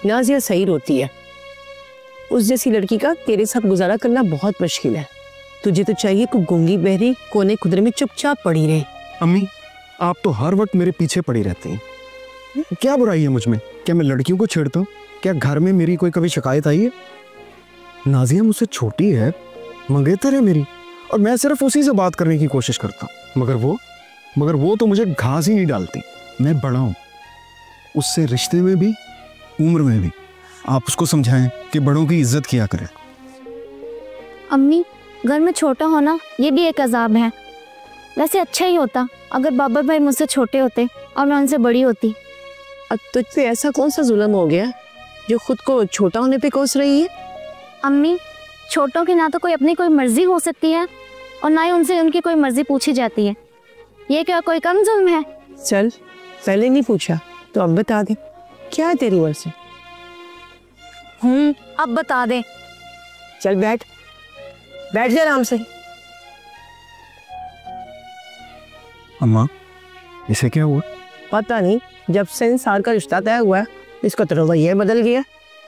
नाजिया सही रोती है। उस जैसी लड़की का तेरे साथ गुजारा करना बहुत मुश्किल है। तुझे तो चाहिए कि गूंगी बहरी कोने खुदरे में चुपचाप पड़ी रहे। अम्मी, आप तो हर वक्त मेरे पीछे पड़ी रहती हैं। क्या बुराई है मुझ में? क्या मैं लड़कियों को छेड़ता हूँ? क्या घर में मेरी कोई कभी शिकायत आई है? नाजिया मुझसे छोटी है, मंगेतर है मेरी, और मैं सिर्फ उसी से बात करने की कोशिश करता हूँ। मगर वो तो मुझे घास ही नहीं डालती। मैं बड़ा हूँ, उससे रिश्ते में भी उम्र में भी। आप उसको समझाएं कि बड़ों की इज्जत किया करें। अम्मी, घर में छोटा होना ये भी एक अजाब है। वैसे अच्छा ही होता अगर बाबा भाई मुझसे छोटे होते और मैं उनसे बड़ी होती। अब तुझसे ऐसा कौन सा जुल्म हो गया जो खुद को छोटा होने पे कोस रही है? अम्मी, छोटों की ना तो कोई अपनी कोई मर्जी हो सकती है और ना ही उनसे उनकी कोई मर्जी पूछी जाती है। ये क्या कोई कम जुल्म है? चल, पहले नहीं पूछा तो अब बता दे, क्या है तेरी मर्जी? अब बता दे। चल बैठ जा आराम से। अम्मा, इसे क्या हुआ? पता नहीं, जब से इंसान का रिश्ता तय हुआ है इसका तो रवैया बदल गया।